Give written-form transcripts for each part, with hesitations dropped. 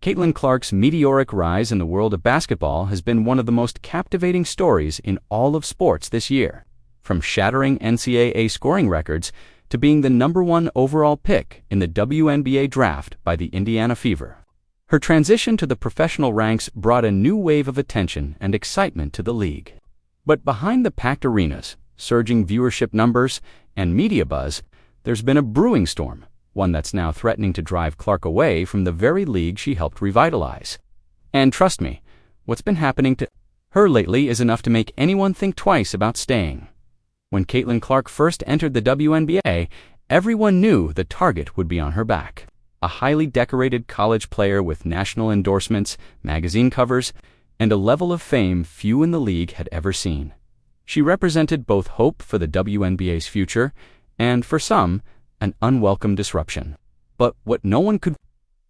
Caitlin Clark's meteoric rise in the world of basketball has been one of the most captivating stories in all of sports this year. From shattering NCAA scoring records to being the #1 overall pick in the WNBA draft by the Indiana Fever. Her transition to the professional ranks brought a new wave of attention and excitement to the league. But behind the packed arenas, surging viewership numbers, and media buzz, there's been a brewing storm, one that's now threatening to drive Clark away from the very league she helped revitalize. And trust me, what's been happening to her lately is enough to make anyone think twice about staying. When Caitlin Clark first entered the WNBA, everyone knew the target would be on her back. A highly decorated college player with national endorsements, magazine covers, and a level of fame few in the league had ever seen. She represented both hope for the WNBA's future and, for some, an unwelcome disruption. But what no one could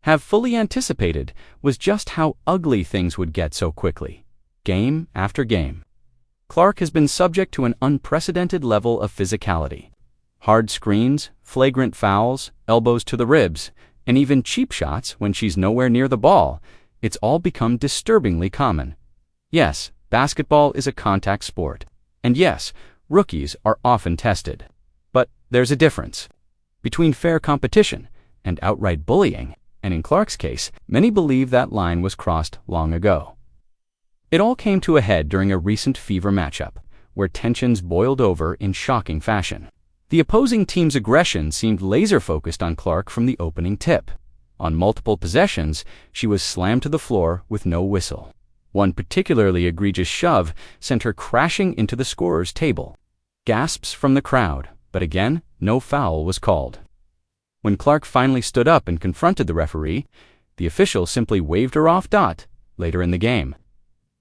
have fully anticipated was just how ugly things would get so quickly, game after game. Clark has been subject to an unprecedented level of physicality. Hard screens, flagrant fouls, elbows to the ribs, and even cheap shots when she's nowhere near the ball. It's all become disturbingly common. Yes, basketball is a contact sport. And yes, rookies are often tested. But there's a difference between fair competition and outright bullying, and in Clark's case, many believe that line was crossed long ago. It all came to a head during a recent Fever matchup, where tensions boiled over in shocking fashion. The opposing team's aggression seemed laser-focused on Clark from the opening tip. On multiple possessions, she was slammed to the floor with no whistle. One particularly egregious shove sent her crashing into the scorer's table. Gasps from the crowd, but again, no foul was called. When Clark finally stood up and confronted the referee, the official simply waved her off. Later in the game,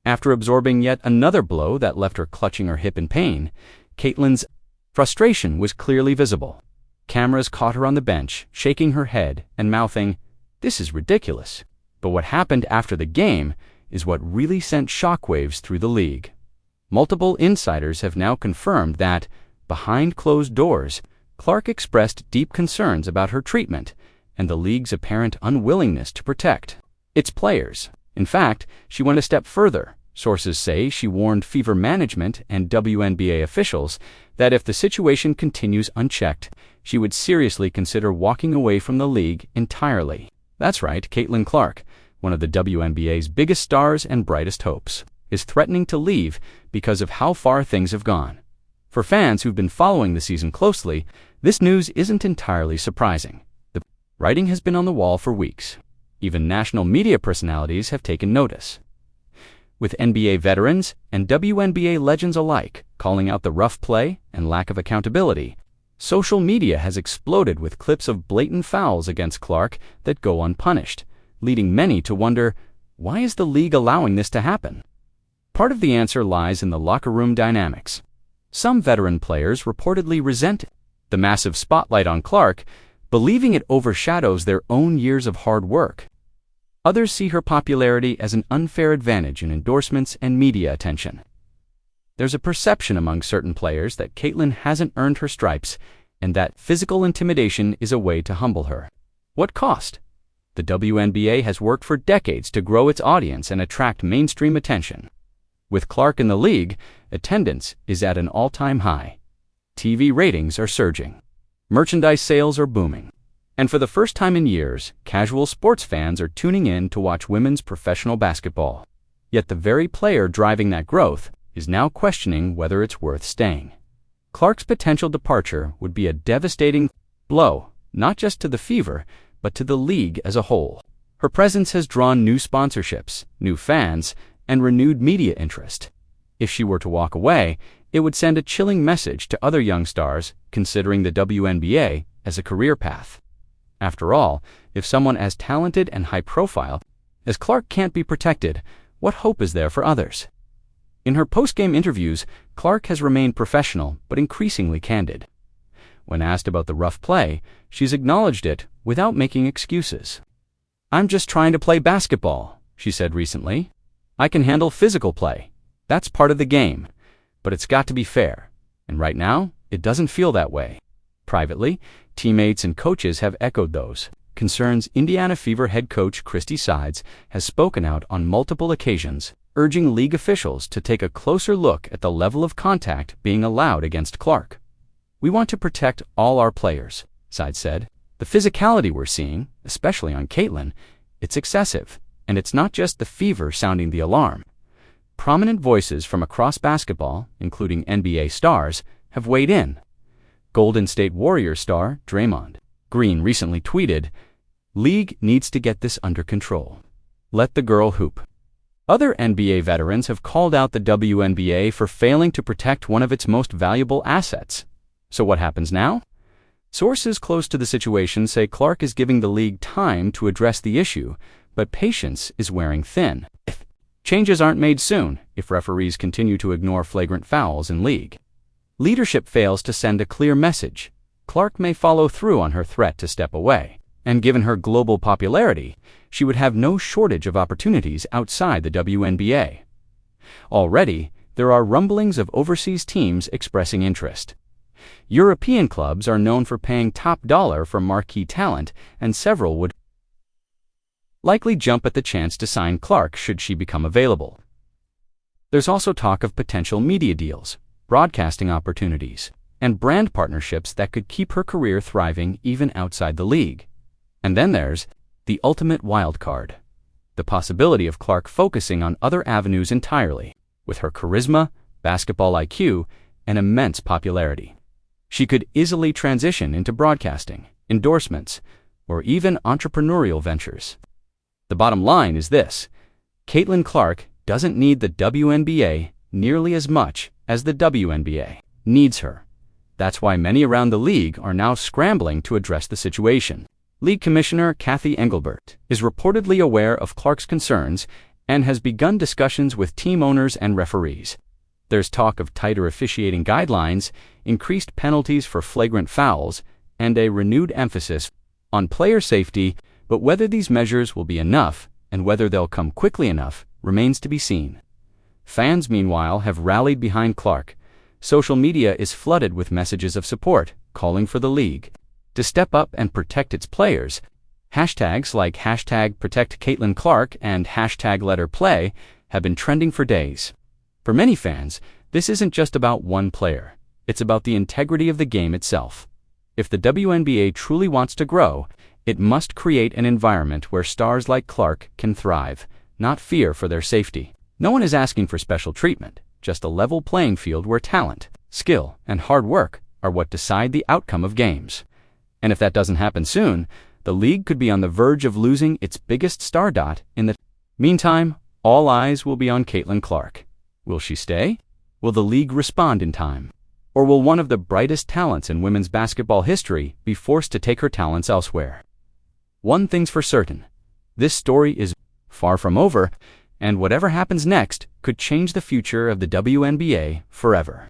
after absorbing yet another blow that left her clutching her hip in pain, Caitlin's frustration was clearly visible. Cameras caught her on the bench, shaking her head and mouthing, "This is ridiculous." But what happened after the game is what really sent shockwaves through the league. Multiple insiders have now confirmed that, behind closed doors, Clark expressed deep concerns about her treatment and the league's apparent unwillingness to protect its players. In fact, she went a step further. Sources say she warned Fever management and WNBA officials that if the situation continues unchecked, she would seriously consider walking away from the league entirely. That's right, Caitlin Clark, one of the WNBA's biggest stars and brightest hopes, is threatening to leave because of how far things have gone. For fans who've been following the season closely, this news isn't entirely surprising. The writing has been on the wall for weeks. Even national media personalities have taken notice, with NBA veterans and WNBA legends alike calling out the rough play and lack of accountability. Social media has exploded with clips of blatant fouls against Clark that go unpunished, leading many to wonder, why is the league allowing this to happen? Part of the answer lies in the locker room dynamics. Some veteran players reportedly resent the massive spotlight on Clark, believing it overshadows their own years of hard work. Others see her popularity as an unfair advantage in endorsements and media attention. There's a perception among certain players that Caitlin hasn't earned her stripes and that physical intimidation is a way to humble her. What cost? The WNBA has worked for decades to grow its audience and attract mainstream attention. With Clark in the league, attendance is at an all-time high. TV ratings are surging. Merchandise sales are booming. And for the first time in years, casual sports fans are tuning in to watch women's professional basketball. Yet the very player driving that growth is now questioning whether it's worth staying. Clark's potential departure would be a devastating blow, not just to the Fever, but to the league as a whole. Her presence has drawn new sponsorships, new fans, and renewed media interest. If she were to walk away, it would send a chilling message to other young stars considering the WNBA as a career path. After all, if someone as talented and high-profile as Clark can't be protected, what hope is there for others? In her post-game interviews, Clark has remained professional but increasingly candid. When asked about the rough play, she's acknowledged it without making excuses. "I'm just trying to play basketball," she said recently. "I can handle physical play. That's part of the game. But it's got to be fair. And right now, it doesn't feel that way." Privately, teammates and coaches have echoed those concerns Indiana Fever head coach Christy Sides has spoken out on multiple occasions, urging league officials to take a closer look at the level of contact being allowed against Clark. "We want to protect all our players," Sides said. "The physicality we're seeing, especially on Caitlin, it's excessive, and it's not just the Fever sounding the alarm." Prominent voices from across basketball, including NBA stars, have weighed in. Golden State Warriors star Draymond Green recently tweeted, "League needs to get this under control. Let the girl hoop." Other NBA veterans have called out the WNBA for failing to protect one of its most valuable assets. So what happens now? Sources close to the situation say Clark is giving the league time to address the issue, but patience is wearing thin. Changes aren't made soon if referees continue to ignore flagrant fouls in league. Leadership fails to send a clear message. Clark may follow through on her threat to step away, and given her global popularity, she would have no shortage of opportunities outside the WNBA. Already, there are rumblings of overseas teams expressing interest. European clubs are known for paying top dollar for marquee talent, and several would likely jump at the chance to sign Clark should she become available. There's also talk of potential media deals, broadcasting opportunities, and brand partnerships that could keep her career thriving even outside the league. And then there's the ultimate wild card, the possibility of Clark focusing on other avenues entirely. With her charisma, basketball IQ, and immense popularity, she could easily transition into broadcasting, endorsements, or even entrepreneurial ventures. The bottom line is this: Caitlin Clark doesn't need the WNBA nearly as much as the WNBA needs her. That's why many around the league are now scrambling to address the situation. League Commissioner Kathy Engelbert is reportedly aware of Clark's concerns and has begun discussions with team owners and referees. There's talk of tighter officiating guidelines, increased penalties for flagrant fouls, and a renewed emphasis on player safety, but whether these measures will be enough and whether they'll come quickly enough remains to be seen. Fans, meanwhile, have rallied behind Clark. Social media is flooded with messages of support, calling for the league to step up and protect its players. Hashtags like #ProtectCaitlinClark and #LetHerPlay have been trending for days. For many fans, this isn't just about one player. It's about the integrity of the game itself. If the WNBA truly wants to grow, it must create an environment where stars like Clark can thrive, not fear for their safety. No one is asking for special treatment, just a level playing field where talent, skill, and hard work are what decide the outcome of games. And if that doesn't happen soon, the league could be on the verge of losing its biggest star dot in the meantime. All eyes will be on Caitlin Clark. Will she stay? Will the league respond in time? Or will one of the brightest talents in women's basketball history be forced to take her talents elsewhere? One thing's for certain: this story is far from over, and whatever happens next could change the future of the WNBA forever.